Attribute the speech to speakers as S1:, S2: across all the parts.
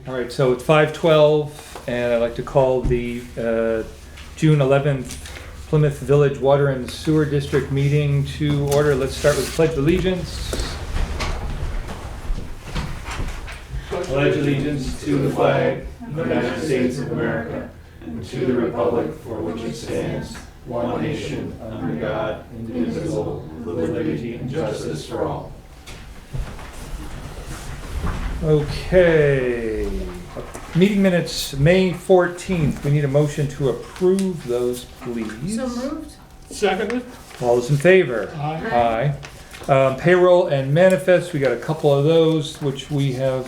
S1: All right, so it's 5:12, and I'd like to call the June 11th Plymouth Village Water and Sewer District meeting to order. Let's start with Pledge of Allegiance. Pledge allegiance to the flag of the United States of America and to the republic for which it stands, one nation, under God, indivisible, with liberty and justice for all. Okay, meeting minutes, May 14th. We need a motion to approve those, please.
S2: So moved.
S3: Seconded.
S1: All those in favor?
S3: Aye.
S1: Aye. Payroll and manifests, we got a couple of those, which we have,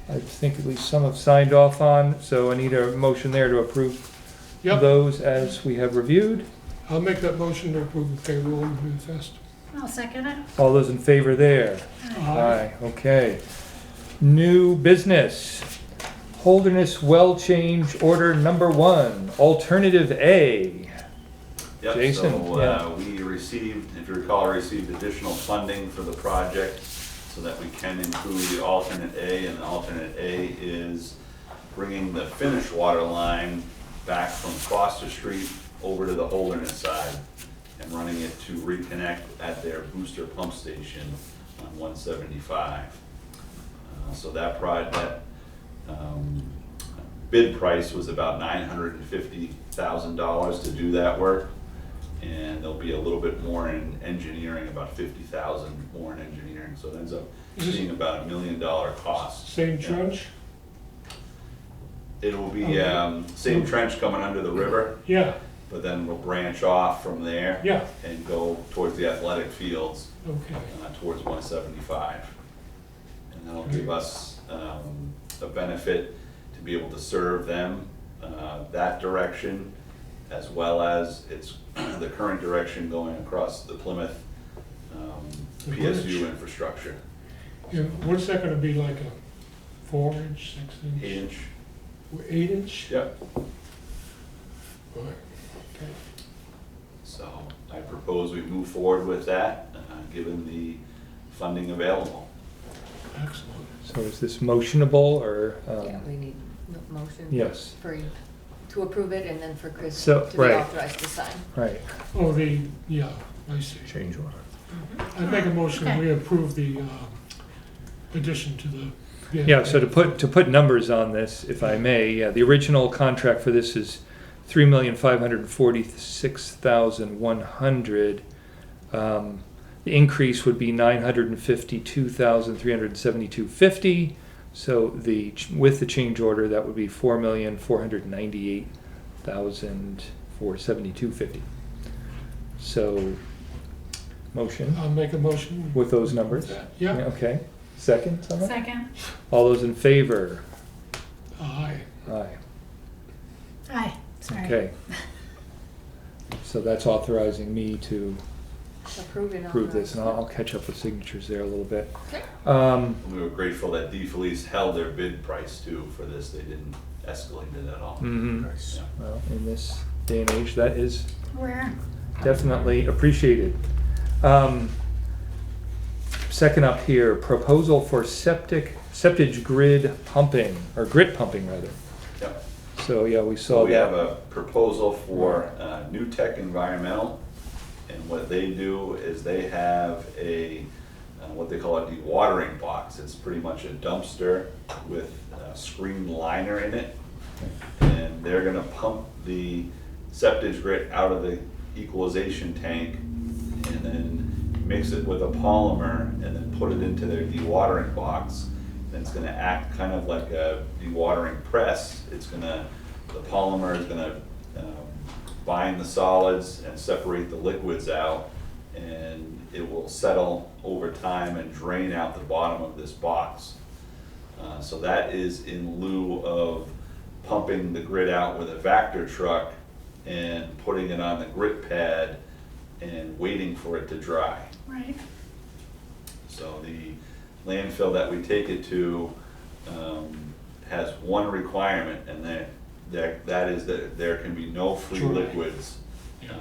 S1: I think at least some have signed off on, so I need a motion there to approve
S3: Yep,
S1: those as we have reviewed.
S3: I'll make that motion to approve the payroll and manifest.
S2: I'll second it.
S1: All those in favor there? Aye, okay. New business. Holderness well change order number 1, alternative A.
S4: Yep,
S1: Jason,
S4: so
S1: yeah.
S4: we received, if you recall, received additional funding for the project so that we can include the alternate A, and the alternate A is bringing the finished water line back from Foster Street over to the Holderness side and running it to reconnect at their booster pump station on 175. So that bid price was about $950,000 to do that work. And there'll be a little bit more in engineering, about $50,000 more in engineering. So it ends up being about $1 million cost.
S3: Same trench?
S4: It will be
S3: Okay.
S4: same trench coming under the river,
S3: Yeah,
S4: but then we'll branch off from there
S3: yeah,
S4: and go towards the athletic fields,
S3: okay.
S4: towards 175. And that'll give us a benefit to be able to serve them that direction, as well as it's the current direction going across the Plymouth
S3: The bridge.
S4: PSU infrastructure.
S3: Yeah, what's that gonna be, like a 4-inch, 6-inch?
S4: 8-inch.
S3: 8-inch?
S4: Yep.
S3: Right, okay.
S4: So I propose we move forward with that, given the funding available.
S3: Excellent.
S1: So is this motionable or?
S5: Yeah, we need motion.
S1: Yes.
S5: For you to approve it and then for Chris
S1: So,
S5: to be
S1: right.
S5: authorized to sign.
S1: Right.
S3: Oh, yeah, I see.
S1: Change order.
S3: I make a motion,
S2: Okay.
S3: we approve the addition to the.
S1: Yeah, so to put numbers on this, if I may, yeah, the original contract for this is $3,546,100. The increase would be $952,372.50. So with the change order, that would be $4,498,472.50. So, motion
S3: I'll make a motion.
S1: with those numbers.
S3: Yeah,
S1: Okay. Second, someone?
S2: Second.
S1: All those in favor?
S3: aye.
S1: Aye.
S2: Aye. Sorry.
S1: Okay. So that's authorizing me to
S5: Approve and
S1: approve this, and
S5: authorize.
S1: I'll catch up with signatures there a little bit.
S5: Okay.
S4: And we were grateful that DeFelice held their bid price too for this. They didn't escalate it at all.
S1: Mhm.
S4: Yeah.
S1: Well, in this day and age, that is
S2: Where?
S1: definitely appreciated. Second up here, proposal for septic grid pumping, or grit pumping rather.
S4: Yep.
S1: So, yeah, we
S4: So
S1: saw
S4: we have
S1: that.
S4: a proposal for New Tech Environmental, and what they do is they have a, what they call a dewatering box. It's pretty much a dumpster with a screen liner in it, and they're gonna pump the septic grit out of the equalization tank and then mix it with a polymer and then put it into their dewatering box. And it's gonna act kind of like a dewatering press. The polymer is gonna bind the solids and separate the liquids out, and it will settle over time and drain out the bottom of this box. So that is in lieu of pumping the grit out with a Vactor truck and putting it on the grit pad and waiting for it to dry.
S2: Right.
S4: So the landfill that we take it to has one requirement, and that is that there can be no free
S3: Dry.
S4: liquids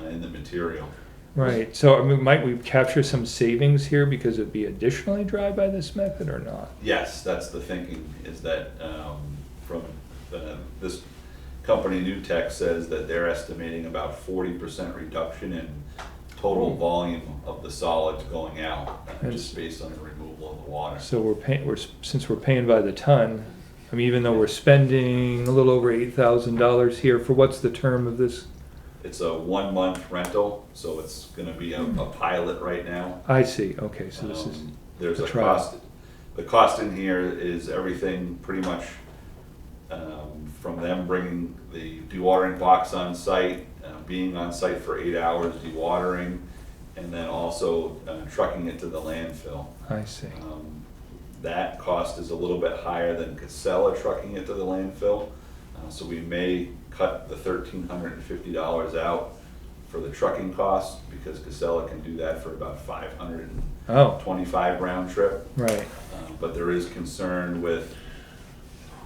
S4: in the material.
S1: Right, so I mean, might we capture some savings here because it'd be additionally dry by this method or not?
S4: Yes, that's the thinking, is that from, this company, New Tech, says that they're estimating about 40% reduction in total volume of the solids going out, just based on the removal of the water.
S1: So we're paying, since we're paying by the ton, I mean, even though we're spending a little over $8,000 here, for what's the term of this?
S4: It's a 1-month rental, so it's gonna be a pilot right now.
S1: I see, okay, so this is,
S4: There's
S1: a
S4: a
S1: trial.
S4: cost, the cost in here is everything pretty much, from them bringing the dewatering box on site, being on site for 8 hours dewatering, and then also trucking it to the landfill.
S1: I see.
S4: That cost is a little bit higher than Casella trucking it to the landfill, so we may cut the $1,350 out for the trucking cost, because Casella can do that for about
S1: Oh,
S4: $525 round trip.
S1: right,
S4: But there is concern with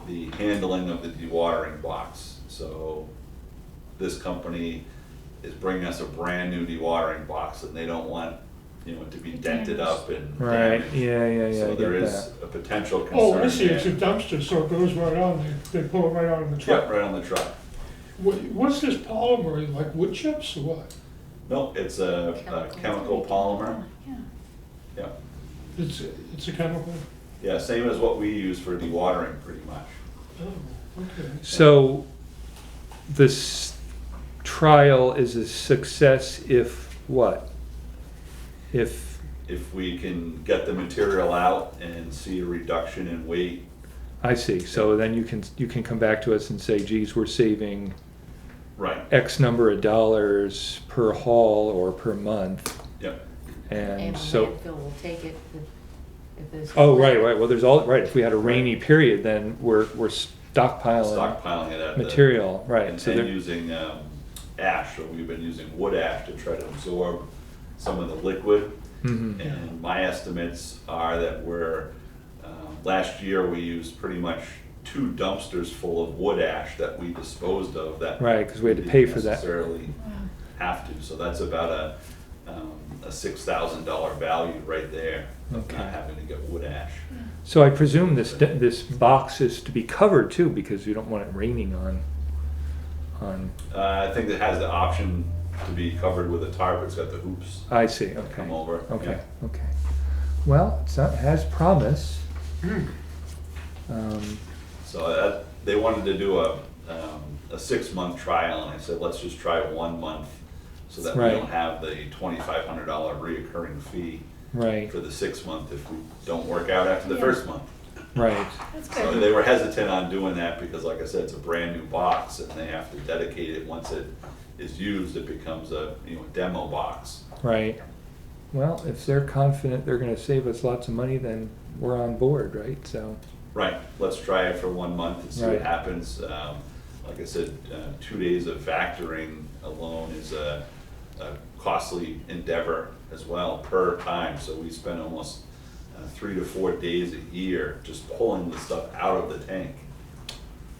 S4: the handling of the dewatering box. So this company is bringing us a brand new dewatering box, and they don't want, you know, it to be dented up and
S1: right,
S4: damaged.
S1: yeah,
S4: So
S1: I
S4: there
S1: get
S4: is
S1: that.
S4: a potential concern
S3: Oh, I see,
S4: there.
S3: it's a dumpster, so it goes right on, they pull it right out of the
S4: Yep,
S3: truck.
S4: right on the truck.
S3: What's this polymer, like wood chips or what?
S4: No, it's a chemical polymer.
S2: Yeah.
S4: Yeah,
S3: It's a chemical?
S4: yeah, same as what we use for dewatering, pretty much.
S3: Oh, okay.
S1: So this trial is a success if what? If,
S4: If we can get the material out and see a reduction in weight,
S1: I see, so then you can come back to us and say, geez, we're saving
S4: right,
S1: X number of dollars per haul or per month,
S4: yep.
S1: and
S5: the
S1: so.
S5: landfill will take it if there's.
S1: Oh, right, well, there's right, if we had a rainy period, then we're stockpiling
S4: Stockpiling it at the.
S1: material, right,
S4: And
S1: so
S4: and
S1: there,
S4: using ash, so we've been using wood ash to try to absorb some of the liquid.
S1: mhm,
S4: And my estimates are that last year we used pretty much 2 dumpsters full of wood ash that we disposed of that.
S1: Right, 'cause we had to
S4: didn't
S1: pay for that.
S4: necessarily
S2: Wow.
S4: have to, so that's about a $6,000 value right there of
S1: Okay.
S4: not having to get wood ash.
S1: so I presume this box is to be covered too, because you don't want it raining on,
S4: I think it has the option to be covered with a tarp, it's got the hoops
S1: I see,
S4: that
S1: okay,
S4: come over.
S1: okay,
S4: Yeah.
S1: okay. Well, it has promise.
S4: So they wanted to do a 6-month trial, and I said, let's just try 1 month, so that we
S1: Right.
S4: don't have the $2,500 reoccurring fee
S1: Right,
S4: for the 6 month if we don't work out after the
S2: Yeah.
S4: first month.
S1: right,
S2: That's
S4: So
S2: good.
S4: they were hesitant on doing that because, like I said, it's a brand new box, and they have to dedicate it. Once it is used, it becomes a demo box.
S1: right. Well, if they're confident they're gonna save us lots of money, then we're on board, right, so,
S4: Right, let's try it for 1 month and see
S1: Right.
S4: what happens. Like I said, 2 days of factoring alone is a costly endeavor as well per time. So we spend almost 3 to 4 days a year just pulling the stuff out of the tank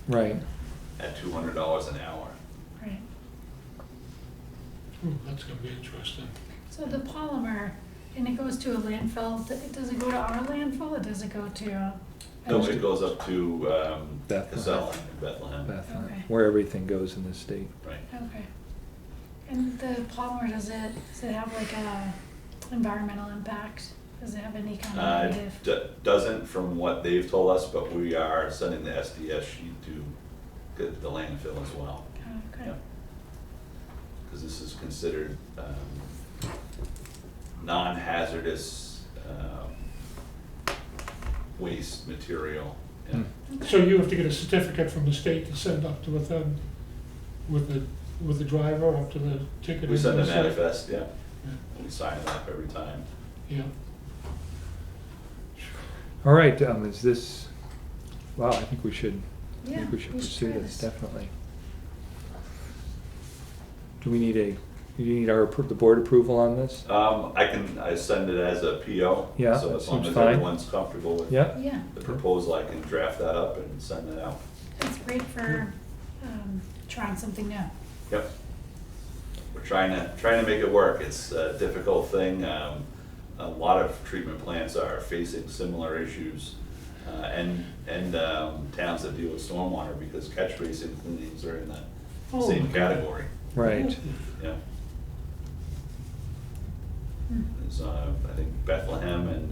S1: right.
S4: at $200 an hour.
S2: Right.
S3: That's gonna be interesting.
S2: So the polymer, and it goes to a landfill, does it go to our landfill or does it go to?
S4: No, it goes up to
S1: Bethlehem.
S4: Casella in Bethlehem.
S1: Bethlehem,
S2: Okay.
S1: where everything goes in the state.
S4: Right.
S2: Okay. And the polymer, does it have like a environmental impact? Does it have any kind of negative?
S4: Doesn't from what they've told us, but we are sending the SDS sheet to the landfill as well.
S2: Oh, okay.
S4: Yeah. Because this is considered non-hazardous waste material. Yeah.
S1: Hmm.
S3: So you have to get a certificate from the state to send up to them with the driver up to the ticket?
S4: We send a
S3: into the site?
S4: manifest, yeah.
S3: Yeah.
S4: We sign it up every time.
S3: Yeah.
S1: All right, is this, wow, I think we should
S2: Yeah,
S1: pursue
S2: try
S1: this, definitely. Do we need the board approval on this?
S4: I send it as a PO.
S1: Yeah,
S4: So
S1: that
S4: as long
S1: seems
S4: as
S1: fine.
S4: everyone's comfortable with
S1: Yeah,
S2: Yeah,
S4: the proposal, I can draft that up and send it out.
S2: it's great for trying something new.
S4: Yep. We're trying to make it work. It's a difficult thing. A lot of treatment plants are facing similar issues And towns that deal with stormwater, because catch basin cleanings are in that
S3: Oh,
S4: same
S3: okay.
S4: category,
S1: Right.
S4: yeah.
S2: Hmm.
S4: There's, I think Bethlehem and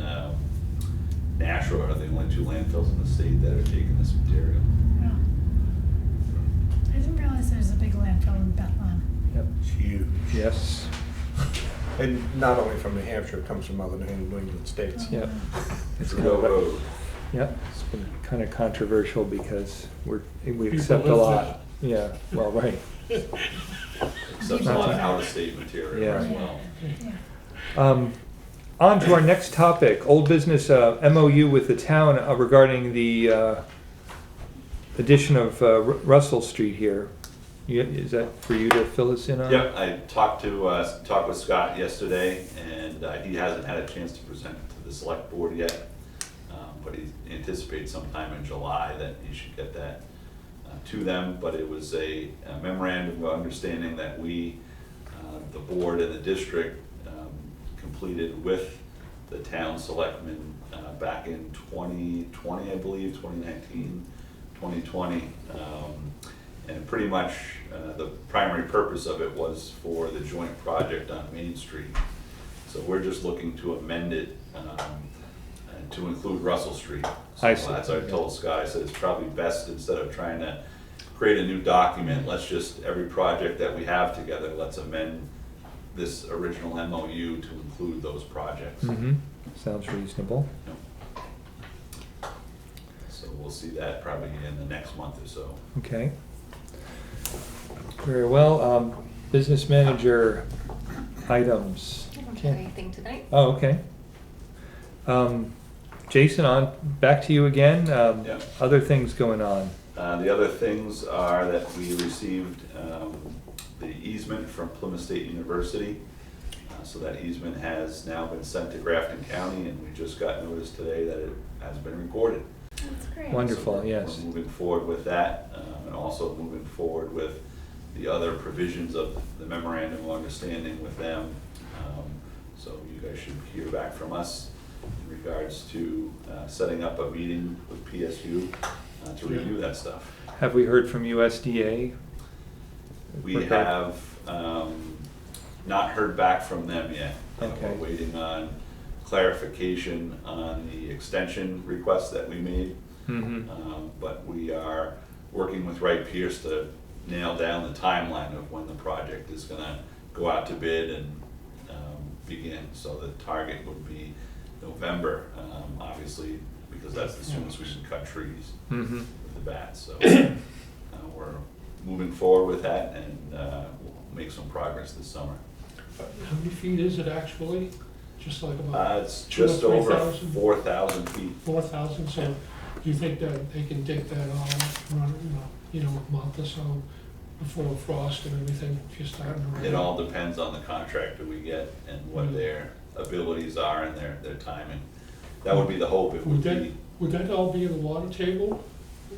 S4: Nashua are the only two landfills in the state that are taking this material.
S2: Yeah. I didn't realize there's a big landfill in Bethlehem.
S1: Yep.
S6: It's huge.
S1: Yes.
S6: And not only from New Hampshire, it comes from other New England states.
S1: Yep. It's kind
S4: Trudeau
S1: of a-
S4: Road.
S1: Yep, it's been kind of controversial because we
S3: People
S1: accept a
S3: live
S1: lot. Yeah, well, right.
S4: Except a lot of out-of-state material
S1: Yeah.
S4: as well.
S2: Yeah.
S1: On to our next topic, old business MOU with the town regarding the addition of Russell Street here. Is that for you to fill us in on?
S4: Yep, I talked with Scott yesterday, and he hasn't had a chance to present it to the select board yet. But he anticipates sometime in July that he should get that to them. But it was a memorandum of understanding that we, the board and the district, completed with the town selectmen back in 2020, I believe, 2019, 2020. And pretty much the primary purpose of it was for the joint project on Main Street. So we're just looking to amend it and to include Russell Street. So
S1: I see.
S4: As I told Scott, I said it's probably best, instead of trying to create a new document, let's just, every project that we have together, let's amend this original MOU to include those projects.
S1: Mm-hmm, sounds reasonable.
S4: So we'll see that probably in the next month or so.
S1: Okay. Very well. Business manager items.
S5: I don't have
S1: Okay.
S5: anything tonight.
S1: Oh, okay. Jason, back to you again.
S4: Yeah.
S1: Other things going on.
S4: The other things are that we received the easement from Plymouth State University. So that easement has now been sent to Grafton County, and we just got notice today that it has been recorded.
S2: That's great.
S1: Wonderful,
S4: So we're-
S1: yes.
S4: We're moving forward with that, and also moving forward with the other provisions of the memorandum of understanding with them. So you guys should hear back from us in regards to setting up a meeting with PSU to review that stuff.
S1: Have we heard from USDA?
S4: We
S1: Regard-
S4: have not heard back from them yet.
S1: Okay.
S4: We're waiting on clarification on the extension request that we made.
S1: Mm-hmm.
S4: But we are working with Wright Pierce to nail down the timeline of when the project is gonna go out to bid and begin. So the target would be November, obviously, because that's the soonest we can cut trees
S1: Mm-hmm.
S4: with the bats. So we're moving forward with that, and we'll make some progress this summer.
S3: How many feet is it actually? Just like about
S4: It's
S3: 2,000 or
S4: just over
S3: 3,000?
S4: 4,000 feet.
S3: 4,000, so do you think that they can dig that all, run, a month or so before frost and everything, if you're starting to rain?
S4: It all depends on the contractor we get and what their abilities are and their timing. That would be the hope. It would be,
S3: Would that all be in the water table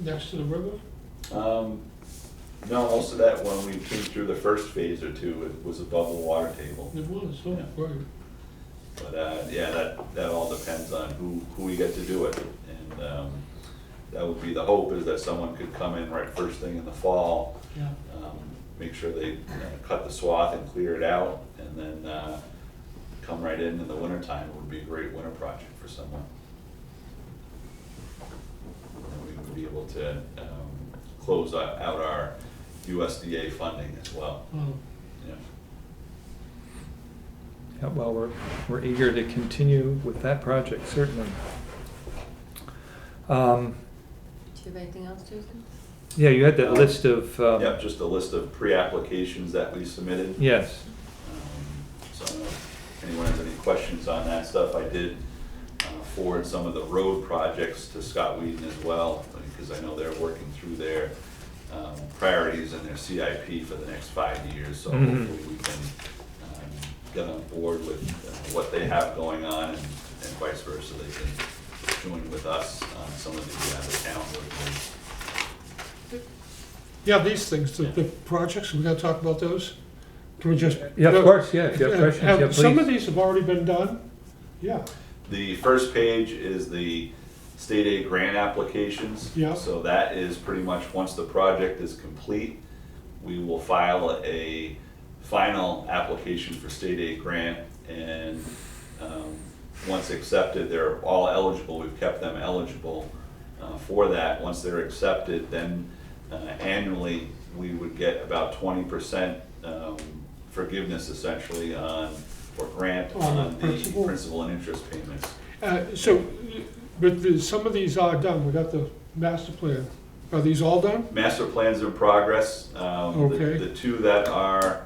S3: next to the river?
S4: no, most of that, when we came through the first phase or two, it was above the water table.
S3: It was, oh,
S4: Yeah.
S3: great.
S4: But, yeah, that all depends on who we get to do it. And that would be the hope, is that someone could come in right first thing in the fall,
S3: Yeah,
S4: make sure they cut the swath and clear it out, and then come right in the wintertime. It would be a great winter project for someone. And we would be able to close out our USDA funding as well.
S3: oh,
S4: Yeah.
S1: Yeah, well, we're eager to continue with that project, certainly.
S5: Do you have anything else, Jason?
S1: Yeah, you had that list of.
S4: Yep, just a list of pre-applications that we submitted.
S1: Yes.
S4: So if anyone has any questions on that stuff, I did forward some of the road projects to Scott Whedon as well, because I know they're working through their priorities and their CIP for the next 5 years. So
S1: Mhm.
S4: hopefully we can get on board with what they have going on, and vice versa. They can join with us on some of the town work.
S3: yeah, these things, the projects, we gotta talk about those? Can we just?
S1: Yeah, of course, yeah, if you have questions, yeah,
S3: Some of
S1: please.
S3: these have already been done? Yeah,
S4: The first page is the state aid grant applications.
S3: Yeah.
S4: So that is pretty much, once the project is complete, we will file a final application for state aid grant, and once accepted, they're all eligible. We've kept them eligible for that. Once they're accepted, then annually, we would get about 20% forgiveness essentially on, or grant
S3: On the
S4: on the
S3: principal?
S4: principal and interest payments.
S3: But some of these are done, we got the master plan, are these all done?
S4: Master plans in progress.
S3: Okay.
S4: The two that are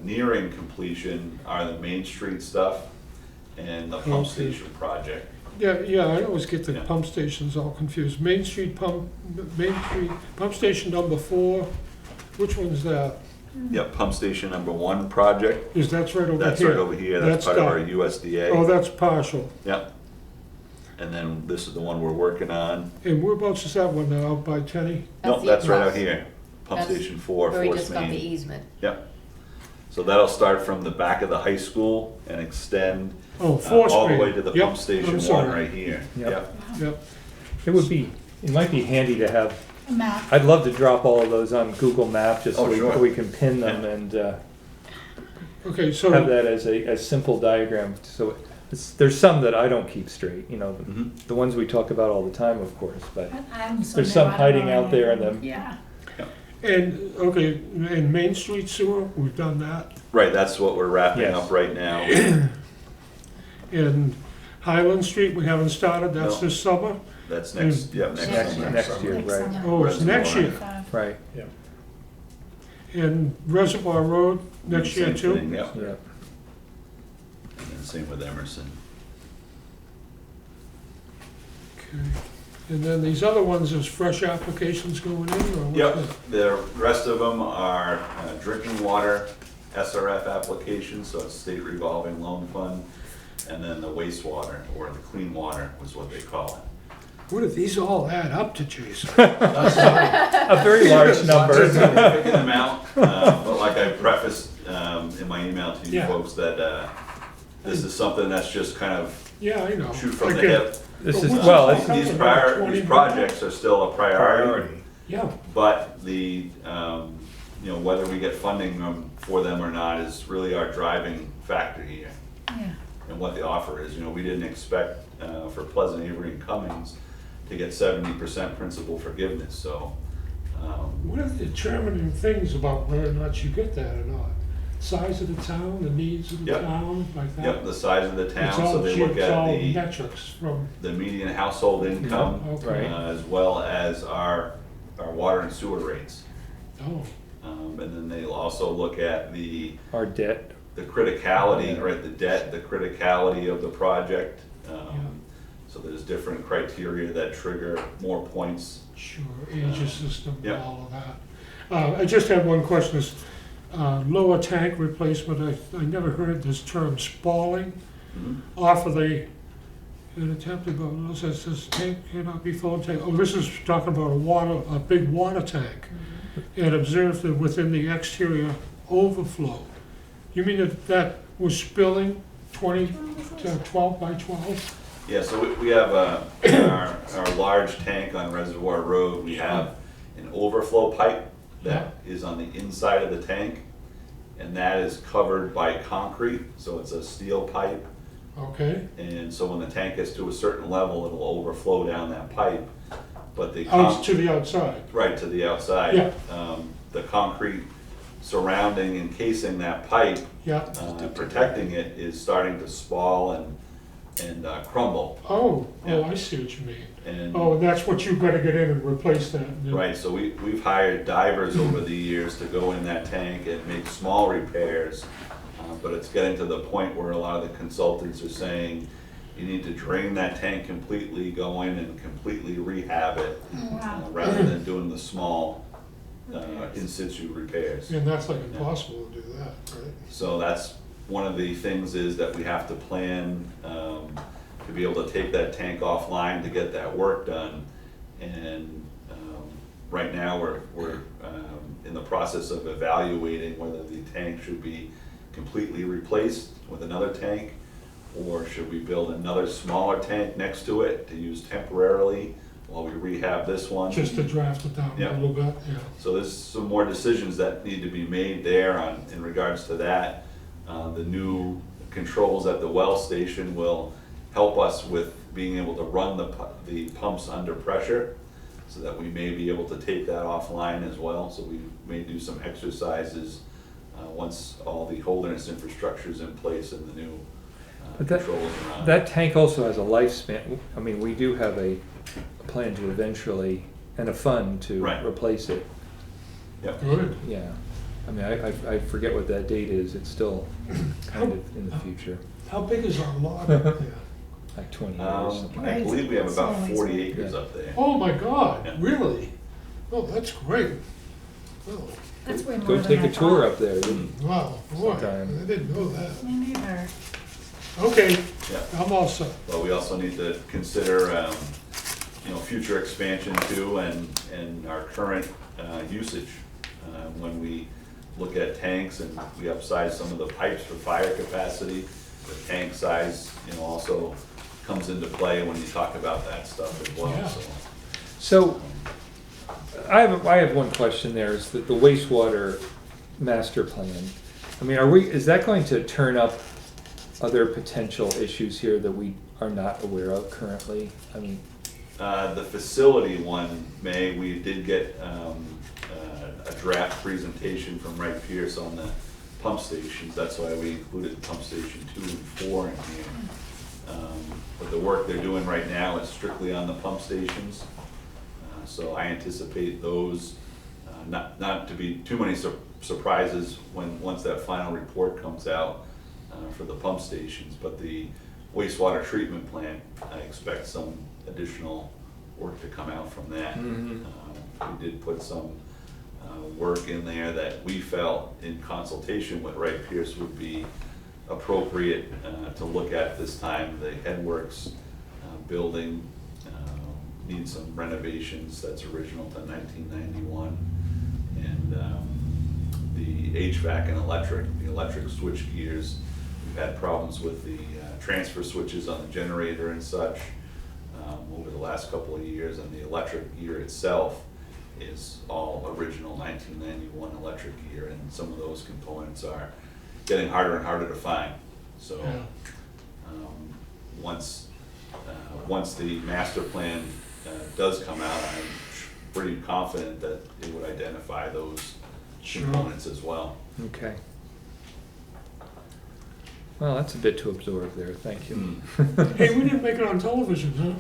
S4: nearing completion are the Main Street stuff and the pump
S3: Okay.
S4: station project.
S3: Yeah, I always get the
S4: Yeah.
S3: pump stations all confused, Main Street pump station number 4, which one's that?
S4: Yep, pump station number 1 project.
S3: That's right over here?
S4: That's right over here. That's part of our
S3: done.
S4: USDA.
S3: Oh, that's partial,
S4: Yep. And then this is the one we're working on.
S3: and whereabouts is that one now, out by Tenny?
S4: No,
S5: the-
S4: that's right out here. Pump
S5: That's
S4: station 4,
S5: Where we
S4: Forest
S5: just got the
S4: Main.
S5: easement.
S4: Yep. So that'll start from the back of the high school and extend
S3: Oh, Forest
S4: all the
S3: Main.
S4: way to the
S3: Yep,
S4: pump station
S3: I'm
S4: 1
S3: sorry.
S4: right here.
S1: Yep.
S3: Yep,
S1: It might be handy to have,
S2: A map.
S1: I'd love to drop all of those on Google Maps, just so
S4: Oh,
S1: we
S4: sure.
S1: we can pin them and
S3: okay,
S1: have
S3: so,
S1: that as a simple diagram. So there's some that I don't keep straight,
S4: Mhm.
S1: the ones we talk about all the time, of course, but
S2: I'm so
S1: there's
S2: new,
S1: some
S2: I don't
S1: hiding
S2: know
S1: out there in
S2: anything.
S1: them.
S2: Yeah.
S3: and, okay, and Main Street sewer, we've done that,
S4: Right, that's what we're wrapping
S1: Yes.
S4: up right now.
S3: and Highland Street, we haven't started, that's
S4: No.
S3: this summer?
S4: That's next, yep,
S5: Next
S4: next
S5: year.
S4: summer.
S1: Next year,
S2: Next
S1: right,
S2: summer.
S3: Oh, it's next year,
S2: 25.
S1: right,
S3: and Reservoir Road, next year
S4: Same
S3: too?
S4: thing, Yep,
S1: yeah.
S4: and then same with Emerson.
S3: Okay, and then these other ones, is fresh applications going in, or what's
S4: Yep,
S3: that?
S4: the rest of them are drinking water SRF applications, so it's state revolving loan fund, and then the wastewater, or the clean water was what they call it.
S3: What do these all add up to, Jason?
S1: A very large number.
S4: Significant amount, but like I prefaced in my email to you
S3: Yeah.
S4: folks, that this is something that's just kind of
S3: Yeah, I know.
S4: shoot from
S3: I
S4: the
S3: get-
S4: hip.
S1: This is,
S3: But
S1: well,
S3: what's
S1: it's,
S3: the-
S4: These projects are still a priority,
S3: Yeah,
S4: but the, whether we get funding for them or not is really our driving factor here,
S2: Yeah.
S4: and what the offer is. We didn't expect for Pleasant, Avery, and Cummings to get 70% principal forgiveness, so.
S3: what are the determining things about whether or not you get that or not? Size of the town, the needs of the
S4: Yep.
S3: town, like that?
S4: Yep, the size of the town,
S3: It's
S4: so
S3: all,
S4: they look
S3: it's all
S4: at the
S3: metrics from,
S4: median household income,
S3: okay,
S1: Right.
S4: as well as our water and sewer rates.
S3: oh,
S4: And then they'll also look at the
S1: our debt,
S4: criticality, right, the debt, the criticality of the project.
S3: Yeah.
S4: So there's different criteria that trigger more points.
S3: sure, age system,
S4: Yep.
S3: all of that. I just have one question, is, lower tank replacement, I never heard this term, spalling, off of the, an attempted, but it says this tank cannot be full of tank, oh, this is talking about a big water tank. And observe that within the exterior overflow. You mean that was spilling 20 to 12 by 12?
S4: Yeah, so we have our large tank on Reservoir Road, we have an overflow pipe that is on the inside of the tank, and that is covered by concrete, so it's a steel pipe.
S3: Okay,
S4: And so when the tank gets to a certain level, it'll overflow down that pipe, but the
S3: out to the outside.
S4: right to the outside.
S3: Yeah.
S4: The concrete surrounding, encasing that pipe,
S3: Yeah,
S4: protecting it, is starting to spall and crumble.
S3: oh,
S4: Yeah.
S3: I see what you mean.
S4: And,
S3: Oh, and that's what you've got to get in and replace that.
S4: right, so we've hired divers over the years to go in that tank and make small repairs. But it's getting to the point where a lot of the consultants are saying, you need to drain that tank completely, go in and completely rehab it,
S2: Wow.
S4: rather than doing the small in situ repairs.
S3: And that's like impossible to do that, right?
S4: So that's one of the things, is that we have to plan to be able to take that tank offline to get that work done. And right now, we're in the process of evaluating whether the tank should be completely replaced with another tank, Or should we build another smaller tank next to it to use temporarily while we rehab this one?
S3: Just to draft it down
S4: Yeah.
S3: a little bit, yeah.
S4: So there's some more decisions that need to be made there in regards to that. The new controls at the well station will help us with being able to run the pumps under pressure, so that we may be able to take that offline as well. So we may do some exercises once all the holderness infrastructure is in place and the new
S1: But that-
S4: controls are on.
S1: That tank also has a lifespan. I mean, we do have a plan to eventually, and a fund to
S4: Right.
S1: replace it.
S4: Yep.
S3: Good.
S1: Yeah. I mean, I forget what that date is. It's still kind of in the future,
S3: How big is our lot up there?
S1: like 20 years. something.
S4: I believe we have about
S2: It's
S4: 40
S2: always-
S4: acres
S1: Yeah.
S4: up there.
S3: Oh, my God,
S4: Yeah.
S3: really? Oh, that's great. Oh,
S2: That's way more
S1: Go
S2: than
S1: take
S2: I
S1: a tour
S2: thought.
S1: up there.
S3: wow, boy, I
S1: Sometime.
S3: didn't know that.
S2: Me neither.
S3: Okay,
S4: Yeah.
S3: I'm all set.
S4: But we also need to consider, future expansion too, and our current usage. When we look at tanks and we upsize some of the pipes for fire capacity, the tank size, also comes into play when you talk about that stuff as well,
S3: Yeah.
S4: so.
S1: So, I have one question there, is that the wastewater master plan. I mean, is that going to turn up other potential issues here that we are not aware of currently? I mean,
S4: The facility one, we did get a draft presentation from Wright Pierce on the pump stations. That's why we included pump station 2 and 4 in here. But the work they're doing right now is strictly on the pump stations. So I anticipate those, not to be too many surprises once that final report comes out for the pump stations. But the wastewater treatment plant, I expect some additional work to come out from that.
S1: Mhm.
S4: We did put some work in there that we felt in consultation with Wright Pierce would be appropriate to look at this time. The Headworks building needs some renovations, that's original to 1991. And the HVAC and the electric switch gears, we've had problems with the transfer switches on the generator and such over the last couple of years, and the electric gear itself is all original 1991 electric gear, and some of those components are getting harder and harder to find. So
S3: Yeah.
S4: once the master plan does come out, I'm pretty confident that it would identify those
S3: Sure.
S4: components as well.
S1: okay. Well, that's a bit to absorb there, thank you.
S3: Hey, we didn't make it on television, huh?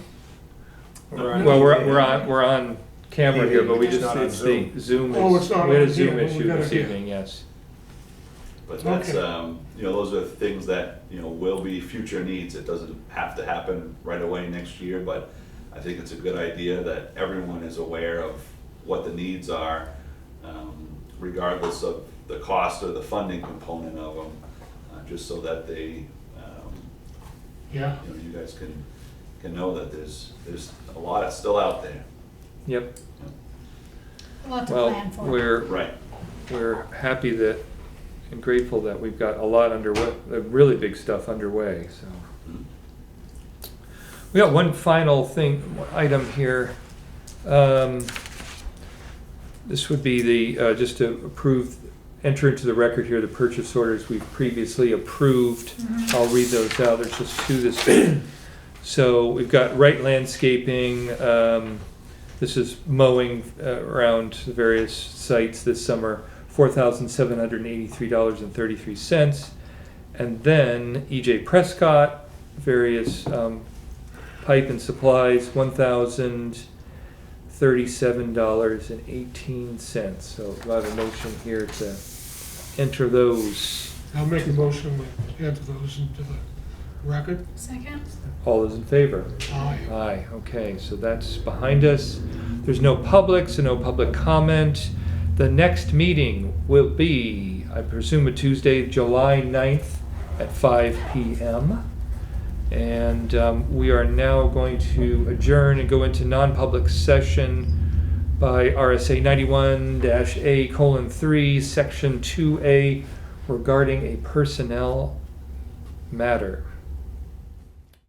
S1: Well, we're on camera here, but we
S6: It's
S1: just,
S6: not on
S1: it's the Zoom.
S3: Oh, it's not
S1: We had a
S3: on
S1: Zoom
S3: here, but we
S1: issue
S3: got it
S1: this
S3: here.
S1: evening, yes.
S4: But that's,
S3: Okay.
S4: those are things that, will be future needs. It doesn't have to happen right away next year, but I think it's a good idea that everyone is aware of what the needs are, regardless of the cost or the funding component of them, just so that they,
S3: Yeah.
S4: you guys can know that there's a lot that's still out there.
S1: Yep,
S2: A lot to
S1: well,
S2: plan for.
S4: Right.
S1: we're happy that, and grateful that we've got a lot underway, really big stuff underway, so.
S4: Mhm.
S1: We got one final item here. This would be just to enter into the record here, the purchase orders we've previously approved. I'll read those out, there's just two this week. So we've got Wright Landscaping, this is mowing around the various sites this summer, $4,783.33. And then EJ Prescott, various pipe and supplies, $1,037.18. So I have a motion here to enter those.
S3: I'll make a motion, we enter those into the record.
S2: Second?
S1: All those in favor?
S3: Aye.
S1: Aye, okay, so that's behind us. There's no public, so no public comment. The next meeting will be, I presume, a Tuesday, July 9th at 5 p.m. And we are now going to adjourn and go into non-public session by RSA 91-A:3, Section 2A, regarding a personnel matter.